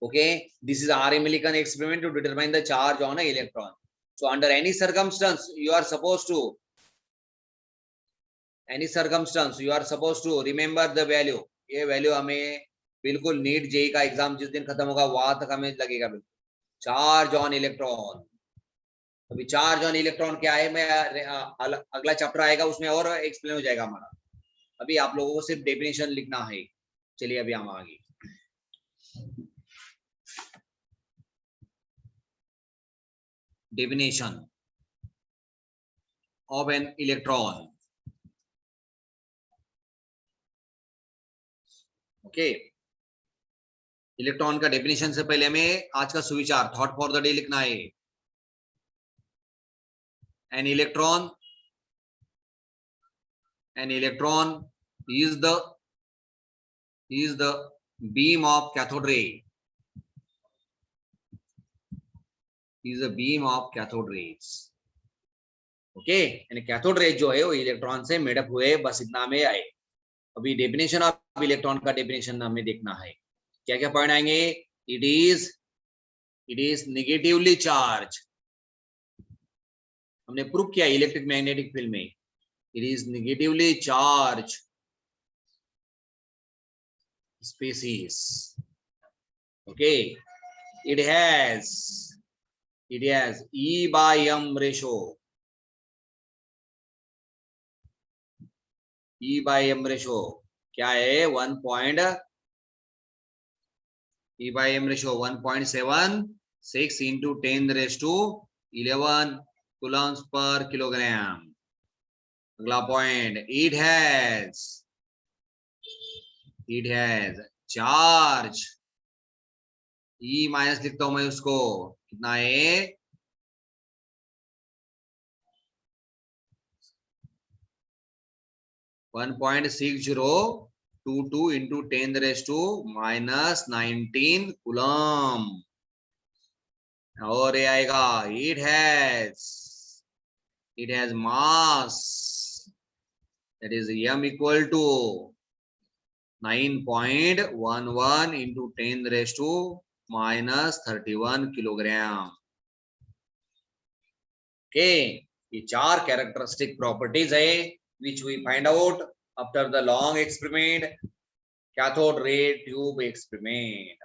Okay, this is R. Millikan experiment to determine the charge on an electron. So under any circumstance, you are supposed to remember the value. ये value हमें बिल्कुल NEET JEE का exam जिस दिन खत्म होगा वहां तक हमें लगेगा बिल्कुल. Charge on electron. अभी चार्ज ऑन इलेक्ट्रॉन क्या है, मैं अगला चैप्टर आएगा उसमें और एक्सप्लेन हो जाएगा हमारा. अभी आप लोगों को सिर्फ डेफिनेशन लिखना है. चलिए अभी हम आगे. Definition of an electron. Okay, electron का डेफिनेशन से पहले हमें आज का सुविचार थॉट फॉर द डे लिखना है. An electron is the beam of cathode ray. Is a beam of cathode rays. Okay, यानी कैथोड रे जो है वो इलेक्ट्रॉन से मेडअप हुए, बस इतना में आए. अभी डेफिनेशन ऑफ इलेक्ट्रॉन का डेफिनेशन हमें देखना है. क्या क्या पॉइंट आएंगे. It is negatively charge. हमने प्रूव किया इलेक्ट्रिक मैग्नेटिक फील्ड में. It is negatively charge species. Okay, it has E by M ratio. E by M ratio क्या है. 1.76 into 10⁻11 coulombs per kilogram. अगला point, it has charge. E minus लिखता हूं मैं उसको, कितना है. (1.6022 into 10⁻19 कूलम. और ये आएगा. it has mass, that is M equal to 9.11 into 10⁻31 kilogram. Okay, ये चार कैरेक्टरिस्टिक प्रॉपर्टीज है which we find out after the long experiment, cathode ray tube experiment.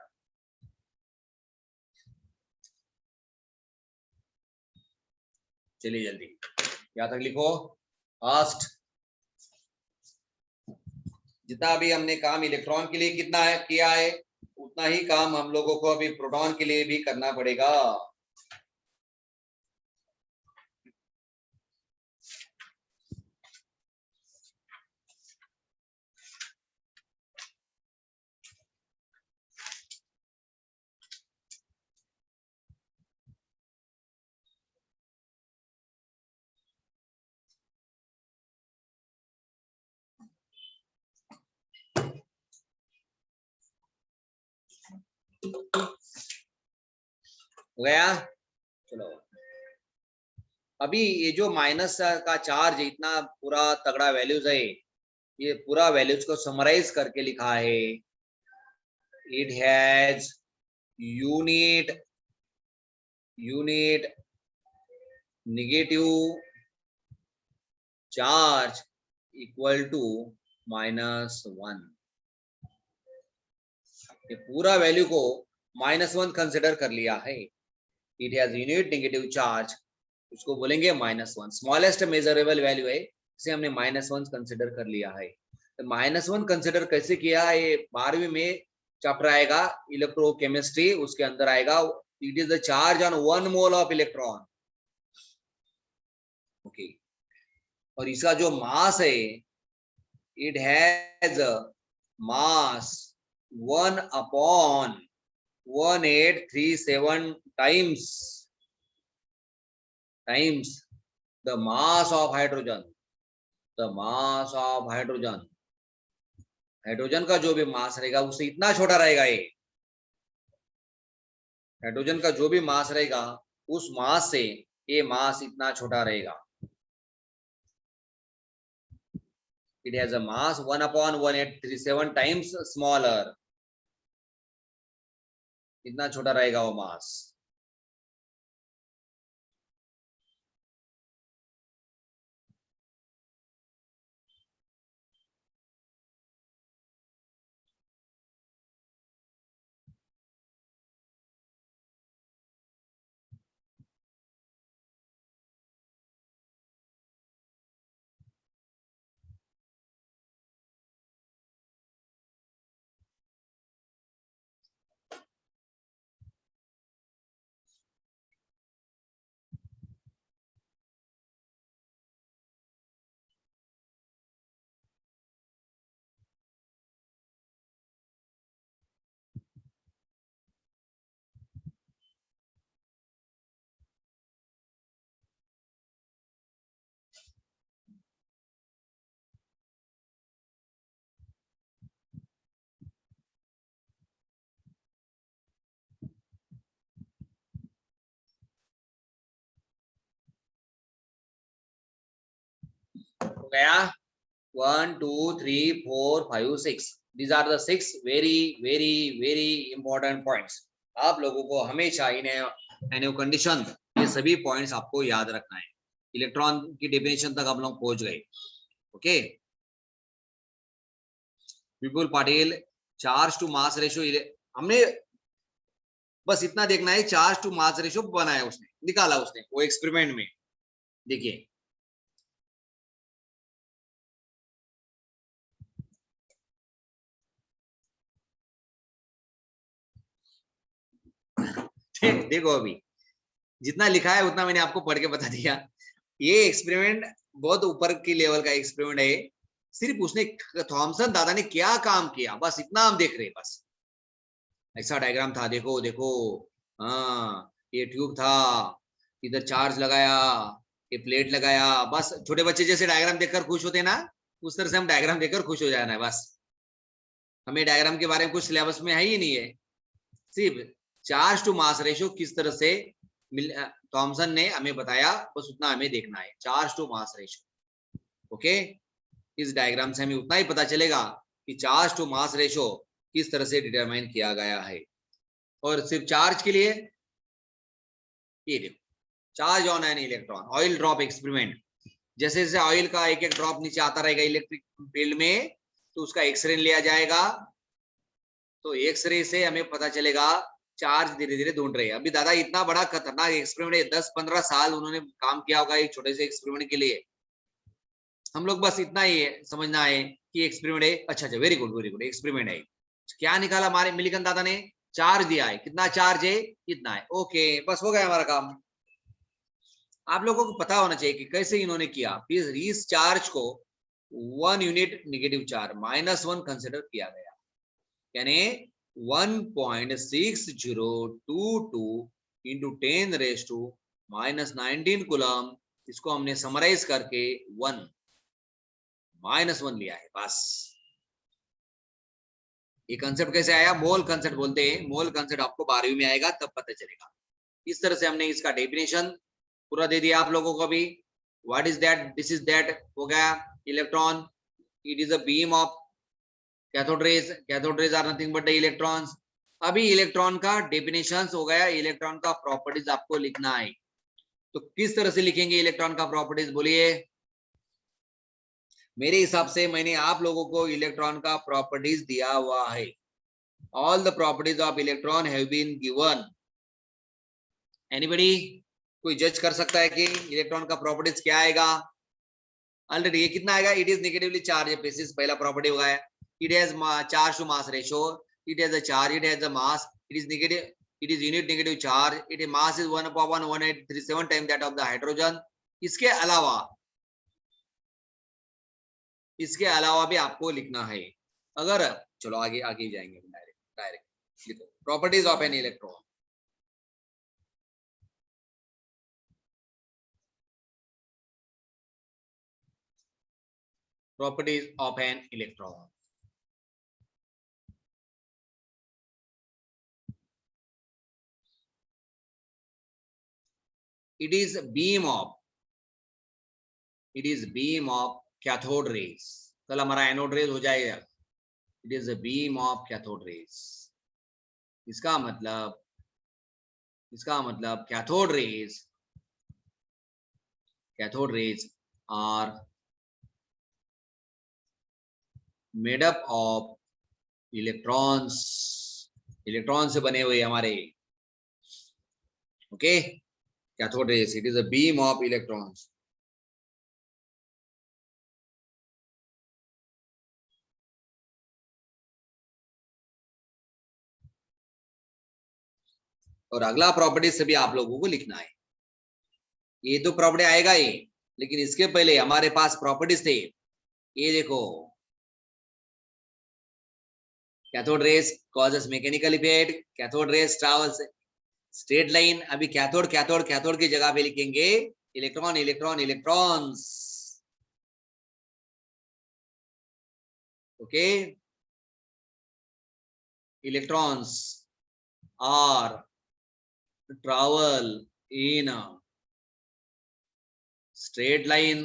चलिए जल्दी यहाँ तक लिखो. फर्स्ट, जितना भी हमने काम इलेक्ट्रॉन के लिए कितना है किया है, उतना ही काम हम लोगों को अभी प्रोटॉन के लिए भी करना पड़ेगा. हो गया. चलो, अभी ये जो माइनस का चार्ज इतना पूरा तगड़ा वैल्यूज है, ये पूरा वैल्यूज को समराइज करके लिखा है. It has unit negative charge equal to -1. ये पूरा वैल्यू को -1 कंसिडर कर लिया है. It has unit negative charge, उसको बोलेंगे -1. स्मॉलेस्ट मेजरेबल वैल्यू है, इसे हमने -1 कंसिडर कर लिया है. तो -1 कंसिडर कैसे किया है, ये 12वीं में चैप्टर आएगा इलेक्ट्रोकेमिस्ट्री, उसके अंदर आएगा. It is the charge on 1 mole of electron. Okay, और इसका जो मास है, it has mass 1/1837 times the mass of hydrogen. Hydrogen का जो भी मास रहेगा उससे इतना छोटा रहेगा. ये हाइड्रोजन का जो भी मास रहेगा उस मास से ये मास इतना छोटा रहेगा. It has a mass 1/1837 times smaller. इतना छोटा रहेगा वो मास। हो गया 1 2 3 4 5 6। These are the 6 very important points। आप लोगों को हमेशा इन कंडीशन ये सभी पॉइंट्स आपको याद रखना है। इलेक्ट्रॉन की डेफिनेशन तक हम लोग पहुंच गए। Okay Vipul Patil, charge to mass ratio हमने बस इतना देखना है, चार्ज टू मास रेशियो बनाया उसने, निकाला उसने वो एक्सपेरिमेंट में। देखिए देखो अभी जितना लिखा है उतना मैंने आपको पढ़ के बता दिया। ये एक्सपेरिमेंट बहुत ऊपर की लेवल का एक्सपेरिमेंट है। सिर्फ उसने थॉमसन दादा ने क्या काम किया बस इतना हम देख रहे हैं। बस ऐसा डायग्राम था, देखो देखो, हाँ ये ट्यूब था, इधर चार्ज लगाया, ये प्लेट लगाया। बस छोटे बच्चे जैसे डायग्राम देखकर खुश होते हैं ना, उस तरह से हम डायग्राम देखकर खुश हो जाना है। बस हमें डायग्राम के बारे में कुछ सिलेबस में है ही नहीं है, सिर्फ चार्ज टू मास रेशियो किस तरह से थॉमसन ने हमें बताया, बस उतना हमें देखना है, charge to mass ratio. Okay इस डायग्राम से हमें उतना ही पता चलेगा कि चार्ज टू मास रेशियो किस तरह से डिटरमाइन किया गया है। और सिर्फ चार्ज के लिए ये देखो, charge on an electron oil drop experiment. जैसे जैसे ऑयल का एक एक ड्रॉप नीचे आता रहेगा इलेक्ट्रिक फील्ड में, तो उसका एक्सरे लिया जाएगा। तो एक्सरे से हमें पता चलेगा चार्ज धीरे धीरे ढूंढ रहे हैं। अभी दादा इतना बड़ा खतरनाक एक्सपेरिमेंट है, 10-15 साल उन्होंने काम किया होगा एक छोटे से एक्सपेरिमेंट के लिए। हम लोग बस इतना ही है समझना है कि एक्सपेरिमेंट है। अच्छा अच्छा वेरी गुड एक्सपेरिमेंट है। क्या निकाला हमारे मिलिकन दादा ने, चार्ज दिया है, कितना चार्ज है इतना है। ओके बस हो गया हमारा काम। आप लोगों को पता होना चाहिए कि कैसे इन्होंने किया। फिर इस चार्ज को 1 यूनिट नेगेटिव चार्ज -1 कंसिडर किया गया, यानी 1.6022 इंटू 10⁻⁻19 कूलम। इसको हमने समराइज करके 1 -1 लिया है। बस ये कंसेप्ट कैसे आया, मोल कंसेप्ट बोलते हैं। मोल कंसेप्ट आपको 12वीं में आएगा तब पता चलेगा। इस तरह से हमने इसका डेफिनेशन पूरा दे दिया आप लोगों को। भी what is that, this is that हो गया। Electron it is a beam of cathode rays, cathode rays are nothing but the electrons. अभी इलेक्ट्रॉन का डेफिनेशन हो गया, इलेक्ट्रॉन का प्रॉपर्टीज आपको लिखना है। तो किस तरह से लिखेंगे इलेक्ट्रॉन का प्रॉपर्टीज बोलिए। मेरे हिसाब से मैंने आप लोगों को इलेक्ट्रॉन का प्रॉपर्टीज दिया हुआ है। All the properties of electron have been given. Anybody कोई जज कर सकता है कि इलेक्ट्रॉन का प्रॉपर्टीज क्या आएगा। ऑलरेडी ये कितना आएगा, it is negatively charge basis, पहला प्रॉपर्टी होगा। It has charge to mass ratio, it has a charge, it has a mass, it is negative, it is unit negative charge, it mass is 1/1837 time that of the hydrogen. इसके अलावा भी आपको लिखना है। अगर चलो आगे आगे जाएंगे डायरेक्ट डायरेक्ट लिखो properties of an electron. Properties of an electron, it is beam of cathode rays। कल हमारा एनोड रेज हो जाएगा। it is a beam of cathode rays। इसका मतलब cathode rays are made up of electrons से बने हुए हमारे okay cathode rays it is a beam of electrons और अगला प्रॉपर्टी से भी आप लोगों को लिखना है ये तो प्रॉपर्टी आएगा ही लेकिन इसके पहले हमारे पास प्रॉपर्टीज थे ये देखो cathode rays causes mechanical effect cathode rays travels straight line अभी कैथोड की जगह पे लिखेंगे electrons okay electrons are travel in straight line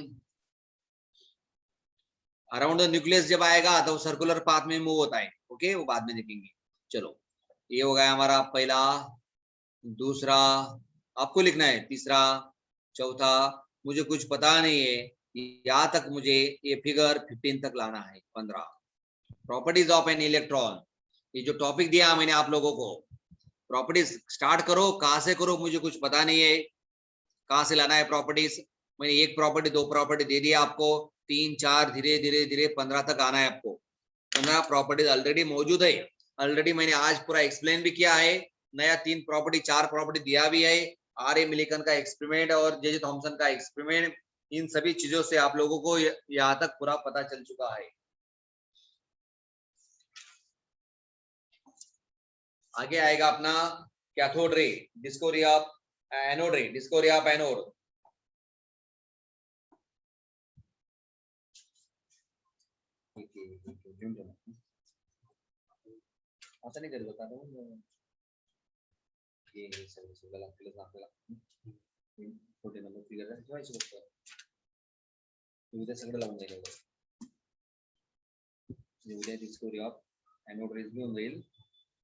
around the nucleus जब आएगा तो सर्कुलर पाथ में मूव होता है ओके वो बाद में देखेंगे चलो ये हो गया हमारा पहला दूसरा आपको लिखना है तीसरा चौथा मुझे कुछ पता नहीं है यहाँ तक मुझे ये फिगर 15 तक लाना है 15 प्रॉपर्टीज ऑफ एन इलेक्ट्रॉन ये जो टॉपिक दिया मैंने आप लोगों को प्रॉपर्टीज स्टार्ट करो कहां से करो मुझे कुछ पता नहीं है कहां से लाना है प्रॉपर्टीज मैंने एक प्रॉपर्टी दो प्रॉपर्टी दे दिया आपको 3 4 धीरे 15 तक आना है आपको 15 प्रॉपर्टीज ऑलरेडी मौजूद है ऑलरेडी मैंने आज पूरा एक्सप्लेन भी किया है नया 3 प्रॉपर्टी 4 प्रॉपर्टी दिया भी है आर ए मिलिकन का एक्सपेरिमेंट और जे थॉमसन का एक्सपेरिमेंट इन सभी चीजों से आप लोगों को यहाँ तक पूरा पता चल चुका है आगे आएगा अपना cathode ray discovery of anode रे डिस्कवरी ऑफ एनोड असं नाही करत होता ये सगळं लागतील आपल्याला छोटे नंबर फिगर ठेवायची फक्त उद्या सगळं लावून जाईल उद्या डिस्कवरी ऑफ एनोड रेज भी होऊन जाईल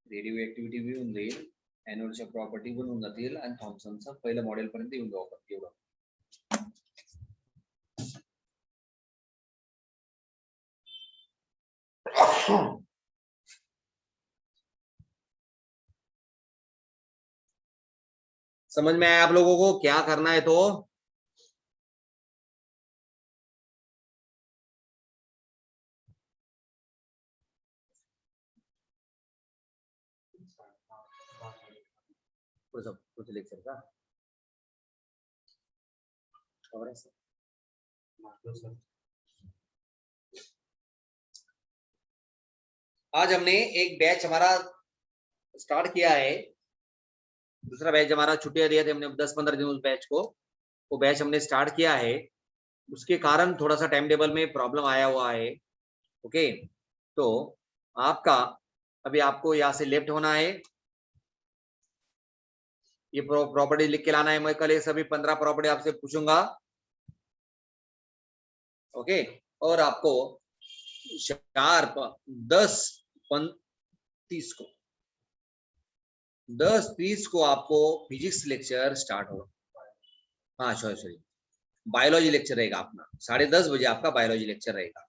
रेडिओ ऍक्टिव्हिटी भी होऊन जाईल एनोडच्या प्रॉपर्टी पण होऊन जातील आणि थॉमसनचं पहिलं मॉडेल पर्यंत येऊन जाऊ आपण एवढं समझ में आया आप लोगों को क्या करना है तो कुछ लेक्चर का और है आज हमने एक बैच हमारा स्टार्ट किया है दूसरा बैच हमारा छुट्टियां दिया थे हमने 10-15 दिन उस बैच को वो बैच हमने स्टार्ट किया है उसके कारण थोड़ा सा टाइम टेबल में प्रॉब्लम आया हुआ है ओके तो आपका अभी आपको यहाँ से लेफ्ट होना है ये प्रॉपर्टी लिख के लाना है मैं कल ये सभी 15 प्रॉपर्टी आपसे पूछूंगा ओके और आपको शार्प 10:30 को 10:30 को आपको फिजिक्स लेक्चर स्टार्ट होगा हाँ सॉरी बायोलॉजी लेक्चर रहेगा अपना 10:30 बजे आपका बायोलॉजी लेक्चर रहेगा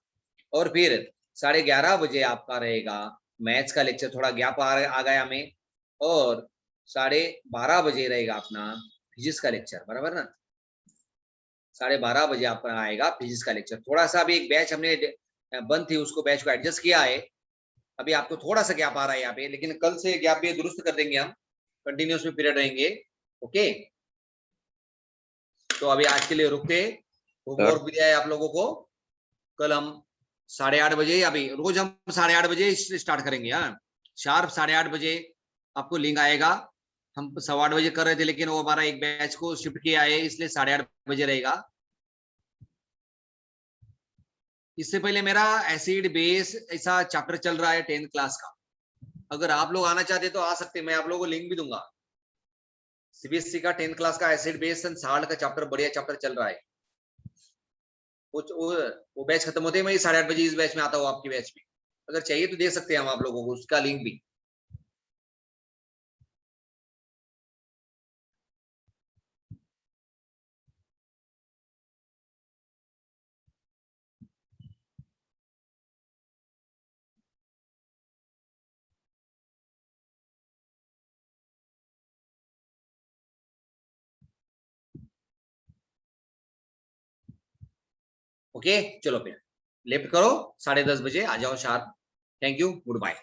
और फिर 11:30 बजे आपका रहेगा मैथ्स का लेक्चर थोड़ा गैप आ गया हमें और 12:30 बजे रहेगा अपना फिजिक्स का लेक्चर बराबर ना 12:30 बजे आपका आएगा फिजिक्स का लेक्चर थोड़ा सा अभी एक बैच हमने बंद थी उसको बैच को एडजस्ट किया है अभी आपको थोड़ा सा गैप आ रहा है यहाँ पे लेकिन कल से गैप भी दुरुस्त कर देंगे हम कंटिन्यूस में पीरियड रहेंगे ओके तो अभी आज के लिए रुकते होमवर्क भी दिया है आप लोगों को कल हम 8:30 बजे अभी रोज हम 8:30 बजे स्टार्ट करेंगे हाँ शार्प 8:30 बजे आपको लिंक आएगा हम 8:15 बजे कर रहे थे लेकिन वो हमारा एक बैच को शिफ्ट किया है इसलिए 8:30 बजे रहेगा इससे पहले मेरा एसिड बेस ऐसा चैप्टर चल रहा है 10th क्लास का अगर आप लोग आना चाहते तो आ सकते मैं आप लोगों को लिंक भी दूंगा सीबीएसई का 10th क्लास का एसिड बेस एंड साल्ट का चैप्टर बढ़िया चैप्टर चल रहा है वो बैच खत्म होते ही मैं 8:30 बजे इस बैच में आता हूँ आपकी बैच में अगर चाहिए तो दे सकते हैं हम आप लोगों को उसका लिंक भी ओके चलो फिर लेफ्ट करो, 10:30 बजे आ जाओ sharp. Thank you, good bye.